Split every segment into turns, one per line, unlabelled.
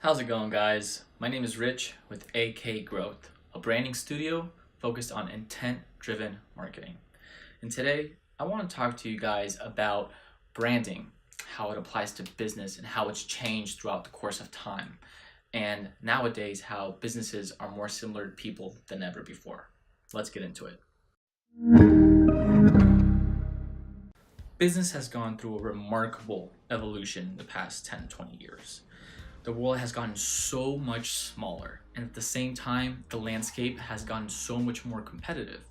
How's it going, guys? My name is Rich with AK Growth, a branding studio focused on intent-driven marketing. And today, I want to talk to you guys about branding, how it applies to business and how it's changed throughout the course of time. And nowadays, how businesses are more similar to people than ever before. Let's get into it. Business has gone through a remarkable evolution in the past 10, 20 years. The world has gotten so much smaller, and at the same time, the landscape has gotten so much more competitive.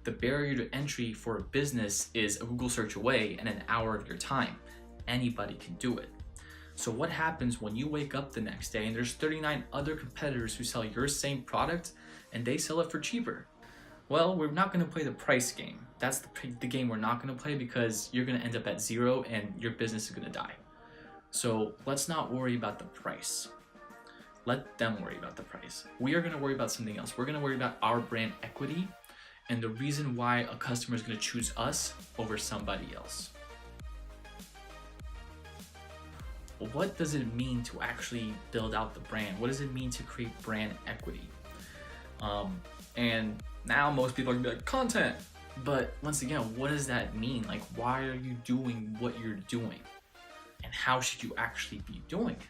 The barrier to entry for a business is a Google search away and an hour of your time. Anybody can do it. So what happens when you wake up the next day and there's 39 other competitors who sell your same product and they sell it for cheaper? Well, we're not going to play the price game. That's the game we're not going to play, because you're going to end up at zero and your business is going to die. So let's not worry about the price. Let them worry about the price. We are going to worry about something else. We're going to worry about our brand equity and the reason why a customer is going to choose us over somebody else. What does it mean to actually build out the brand? What does it mean to create brand equity? And now most people are going to be like, content. But once again, what does that mean? Like, why are you doing what you're doing? And how should you actually be doing it?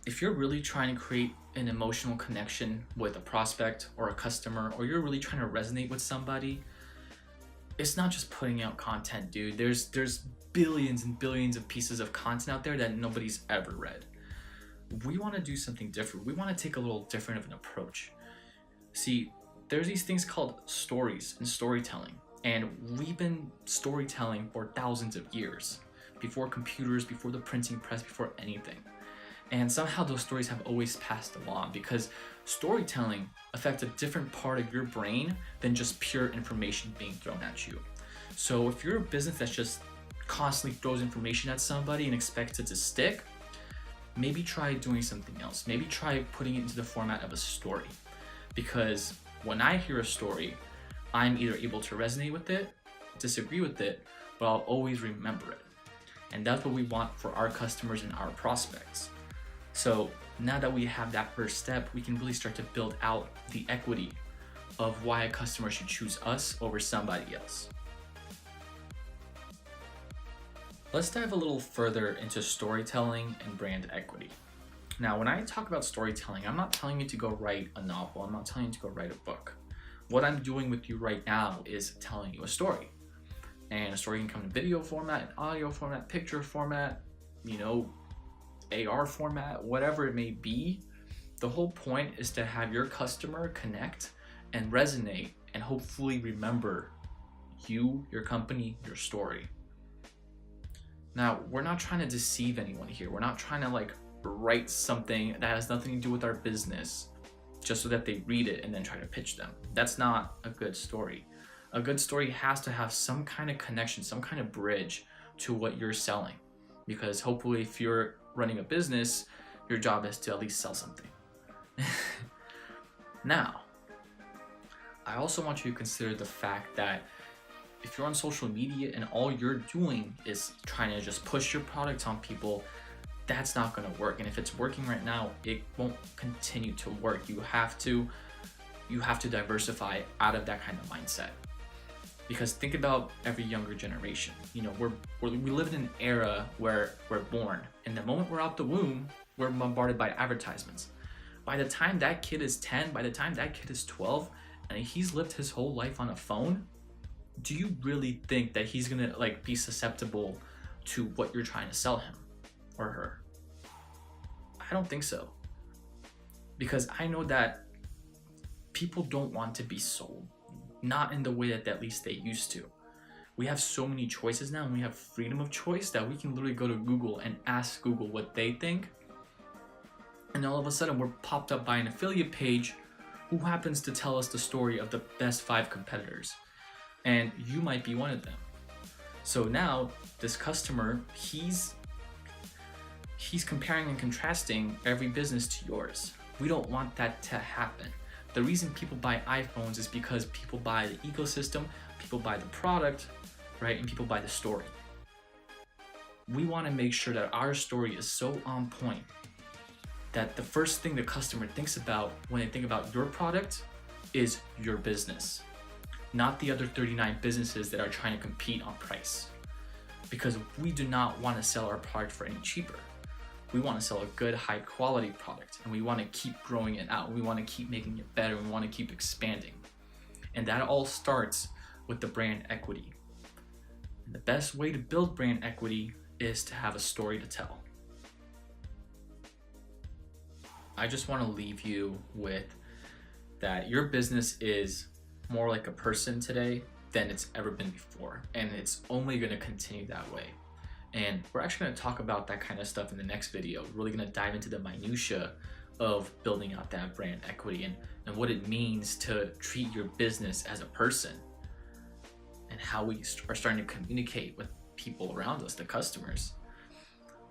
If you're really trying to create an emotional connection with a prospect or a customer, or you're really trying to resonate with somebody, it's not just putting out content, dude. There's billions and billions of pieces of content out there that nobody's ever read. We want to do something different. We want to take a little different of an approach. See, there's these things called stories and storytelling, and we've been storytelling for thousands of years. Before computers, before the printing press, before anything. And somehow those stories have always passed along, because storytelling affects a different part of your brain than just pure information being thrown at you. So if you're a business that's just constantly throws information at somebody and expects it to stick, maybe try doing something else. Maybe try putting it into the format of a story. Because when I hear a story, I'm either able to resonate with it, disagree with it, but I'll always remember it. And that's what we want for our customers and our prospects. So now that we have that first step, we can really start to build out the equity of why a customer should choose us over somebody else. Let's dive a little further into storytelling and brand equity. Now, when I talk about storytelling, I'm not telling you to go write a novel. I'm not telling you to go write a book. What I'm doing with you right now is telling you a story. And a story can come in video format, audio format, picture format, AR format, whatever it may be. The whole point is to have your customer connect and resonate and hopefully remember you, your company, your story. Now, we're not trying to deceive anyone here. We're not trying to write something that has nothing to do with our business just so that they read it and then try to pitch them. That's not a good story. A good story has to have some kind of connection, some kind of bridge to what you're selling. Because hopefully if you're running a business, your job is to at least sell something. Now, I also want you to consider the fact that if you're on social media and all you're doing is trying to just push your product on people, that's not going to work. And if it's working right now, it won't continue to work. You have to diversify out of that kind of mindset. Because think about every younger generation. We live in an era where we're born, and the moment we're out the womb, we're bombarded by advertisements. By the time that kid is 10, by the time that kid is 12, and he's lived his whole life on a phone, do you really think that he's gonna be susceptible to what you're trying to sell him or her? I don't think so. Because I know that people don't want to be sold. Not in the way that at least they used to. We have so many choices now, and we have freedom of choice that we can literally go to Google and ask Google what they think. And all of a sudden we're popped up by an affiliate page who happens to tell us the story of the best 5 competitors. And you might be one of them. So now this customer, he's comparing and contrasting every business to yours. We don't want that to happen. The reason people buy iPhones is because people buy the ecosystem, people buy the product, right? And people buy the story. We want to make sure that our story is so on point that the first thing the customer thinks about when they think about your product is your business, not the other 39 businesses that are trying to compete on price. Because we do not want to sell our product for any cheaper. We want to sell a good, high quality product, and we want to keep growing it out. We want to keep making it better. We want to keep expanding. And that all starts with the brand equity. And the best way to build brand equity is to have a story to tell. I just want to leave you with that your business is more like a person today than it's ever been before, and it's only going to continue that way. And we're actually going to talk about that kind of stuff in the next video. We're really going to dive into the minutia of building out that brand equity and what it means to treat your business as a person, and how we are starting to communicate with people around us, the customers.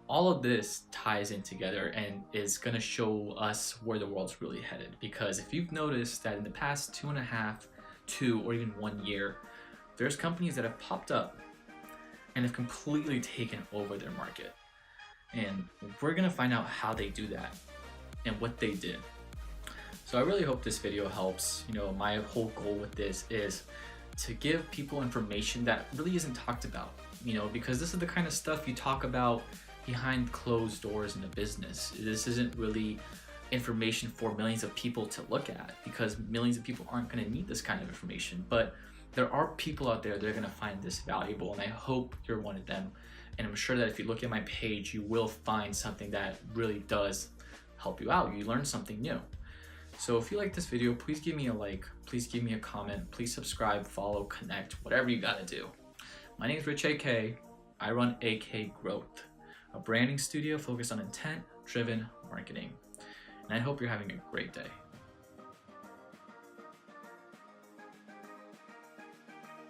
All of this ties in together and is going to show us where the world's really headed. Because if you've noticed that in the past 2.5, 2 or even 1 year, there's companies that have popped up and have completely taken over their market. And we're gonna find out how they do that and what they did. So I really hope this video helps. My whole goal with this is to give people information that really isn't talked about, because this is the kind of stuff you talk about behind closed doors in a business. This isn't really information for millions of people to look at, because millions of people aren't going to need this kind of information. But there are people out there that are going to find this valuable, and I hope you're one of them. And I'm sure that if you look at my page, you will find something that really does help you out. You learn something new. So if you like this video, please give me a like, please give me a comment, please subscribe, follow, connect, whatever you got to do. My name is Rich AK. I run AK Growth, a branding studio focused on intent-driven marketing. And I hope you're having a great day.